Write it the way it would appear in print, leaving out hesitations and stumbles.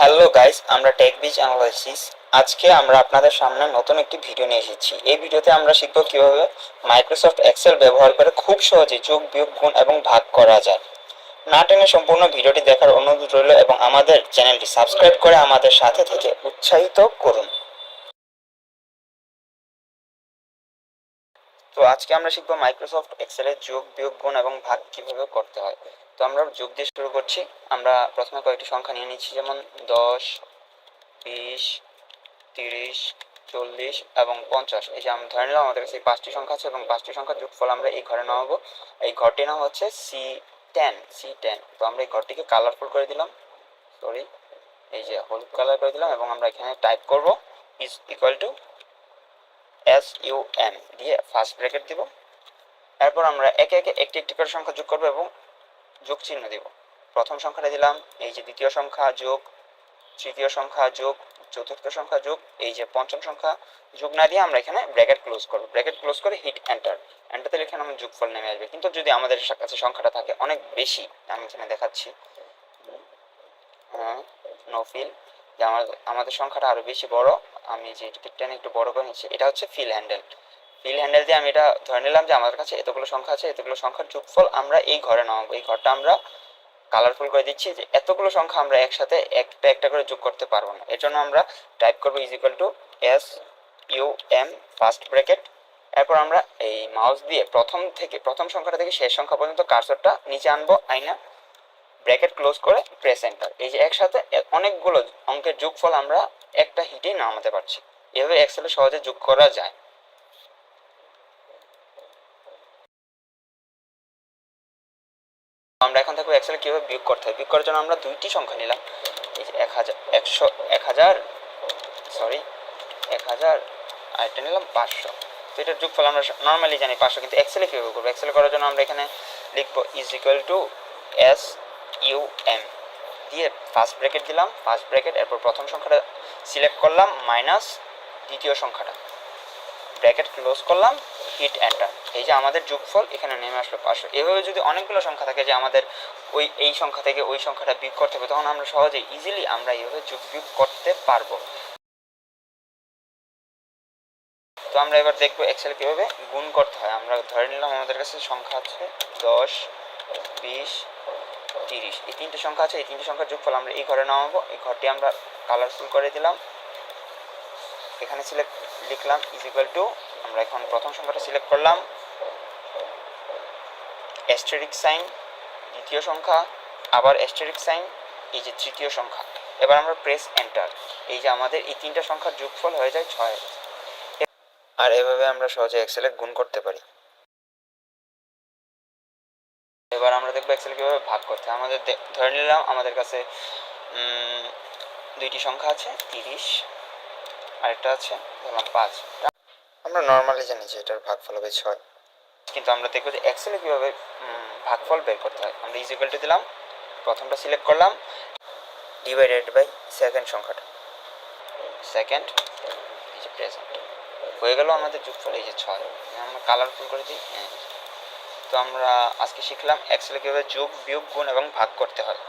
Hello guys, আমরা টেকবিজ analysis আজকে আমরা আপনাদের সামনে নতুন একটি ভিডিও নিয়ে এসেছি। এই ভিডিওতে আমরা শিখব কিভাবে মাইক্রোসফট এক্সেল ব্যবহার করে খুব সহজে যোগ, বিয়োগ, গুণ এবং ভাগ করা যায়। না টেনে সম্পূর্ণ ভিডিওটি দেখার অনুরোধ রইল এবং আমাদের চ্যানেলটি সাবস্ক্রাইব করে আমাদের সাথে থেকে উৎসাহিত করুন। তো আজকে আমরা শিখব মাইক্রোসফট এক্সেলে যোগ, বিয়োগ, গুণ এবং ভাগ কিভাবে করতে হয়। তো আমরা যোগ দিয়ে শুরু করছি। আমরা প্রথমে কয়েকটি সংখ্যা নিয়ে নিচ্ছি, যেমন 10, 20, 30, 40 এবং 50। এই যে আমি ধরে নিলাম আমাদের কাছে এই 5টি সংখ্যা আছে এবং 5টি সংখ্যার যোগফল আমরা এই ঘরে নামাবো। এই ঘরটির নাম হচ্ছে C10। তো আমরা এই ঘরটিকে কালারফুল করে দিলাম, এই যে হলুদ কালার করে দিলাম এবং আমরা এখানে টাইপ করব ইজ ইকুয়াল টু SUM দিয়ে ফার্স্ট ব্র্যাকেট দিব। এরপর আমরা একে একে একটি একটি করে সংখ্যা যোগ করব এবং যোগ চিহ্ন দিব। প্রথম সংখ্যাটা দিলাম, এই যে দ্বিতীয় সংখ্যা যোগ, তৃতীয় সংখ্যা যোগ, চতুর্থ সংখ্যা যোগ, এই যে পঞ্চম সংখ্যা যোগ না দিয়ে আমরা এখানে ব্র্যাকেট ক্লোজ করব। ব্র্যাকেট ক্লোজ করে হিট এন্টার দিলে এখানে আমার যোগফল নেমে আসবে। কিন্তু যদি আমাদের কাছে সংখ্যাটা থাকে অনেক বেশি, আমি এখানে দেখাচ্ছি, নো ফিল, যে আমাদের সংখ্যাটা আরো বেশি বড়, আমি যে টেনে একটু বড় করে নিচ্ছি, এটা হচ্ছে ফিল হ্যান্ডেল দিয়ে আমি এটা ধরে নিলাম যে আমাদের কাছে এতগুলো সংখ্যা আছে, এতগুলো সংখ্যার যোগফল আমরা এই ঘরে নামাবো। এই ঘরটা আমরা কালারফুল করে দিচ্ছি যে এতগুলো সংখ্যা আমরা একসাথে একটা একটা করে যোগ করতে পারবো না। এর জন্য আমরা টাইপ করবো is equal to SUM first bracket. এরপর আমরা এই মাউস দিয়ে প্রথম সংখ্যাটা থেকে শেষ সংখ্যা পর্যন্ত কার্সরটা নিচে আনবো, আইনা ব্র্যাকেট ক্লোজ করে প্রেস এন্টার। এই যে একসাথে অনেকগুলো অঙ্কের যোগফল আমরা একটা হিটেই নামাতে পারছি। এভাবে এক্সেলে সহজে যোগ করা যায়। আমরা এখন থাকবো এক্সেলে কিভাবে বিয়োগ করতে হয়। বিয়োগ করার জন্য আমরা দুইটি সংখ্যা নিলাম, এই যে 1000 আর এটা নিলাম 500। তো এটার যোগফল আমরা নর্মালি জানি 500, কিন্তু এক্সেলে কিভাবে করবো? এক্সেলে করার জন্য আমরা এখানে লিখবো ইজ ইকুয়াল টু SUM দিয়ে ফার্স্ট ব্র্যাকেট দিলাম, ফার্স্ট ব্র্যাকেট, এরপর প্রথম সংখ্যাটা সিলেক্ট করলাম মাইনাস দ্বিতীয় সংখ্যাটা, ব্র্যাকেট ক্লোজ করলাম, হিট এন্টার। এই যে আমাদের যোগফল এখানে নেমে আসলো 500। এভাবে যদি অনেকগুলো সংখ্যা থাকে যে আমাদের এই সংখ্যা থেকে ওই সংখ্যাটা বিয়োগ করতে হবে, তখন আমরা সহজে ইজিলি আমরা এইভাবে যোগ বিয়োগ করতে পারবো। তো আমরা এবার দেখবো এক্সেল কিভাবে গুণ করতে হয়। আমরা ধরে নিলাম আমাদের কাছে সংখ্যা আছে 10, 20, 30, এই তিনটে সংখ্যা আছে। এই তিনটে সংখ্যার যোগফল আমরা এই ঘরে নামাবো। এই ঘরটি আমরা কালারফুল করে দিলাম, এখানে লিখলাম ইজ ইকুয়াল টু, আমরা এখন প্রথম সংখ্যাটা সিলেক্ট করলাম, অ্যাস্টেরিস্ক সাইন, দ্বিতীয় সংখ্যা, আবার অ্যাস্টেরিস্ক সাইন, এই যে তৃতীয় সংখ্যা। এবার আমরা প্রেস এন্টার। এই যে আমাদের এই তিনটা সংখ্যার যোগফল হয়ে যায় 6। আর এভাবে আমরা সহজে এক্সেলে গুণ করতে পারি। এবার আমরা দেখবো এক্সেল কিভাবে ভাগ করতে হয়। আমাদের ধরে নিলাম আমাদের কাছে দুইটি সংখ্যা আছে, 30, আরেকটা আছে ধরলাম 5। আমরা নর্মালি জানি যে এটার ভাগফল হবে 6, কিন্তু আমরা দেখবো যে এক্সেলে কিভাবে ভাগফল বের করতে হয়। আমরা ইজ ইকুয়াল টু দিলাম, প্রথমটা সিলেক্ট করলাম, ডিভাইডেড বাই সেকেন্ড সংখ্যাটা, সেকেন্ড, এই যে প্রেজেন্ট হয়ে গেল আমাদের যোগফল, এই যে 6। আমরা কালারফুল করে দিই। তো আমরা আজকে শিখলাম এক্সেলে কিভাবে যোগ, বিয়োগ, গুণ এবং ভাগ করতে হয়।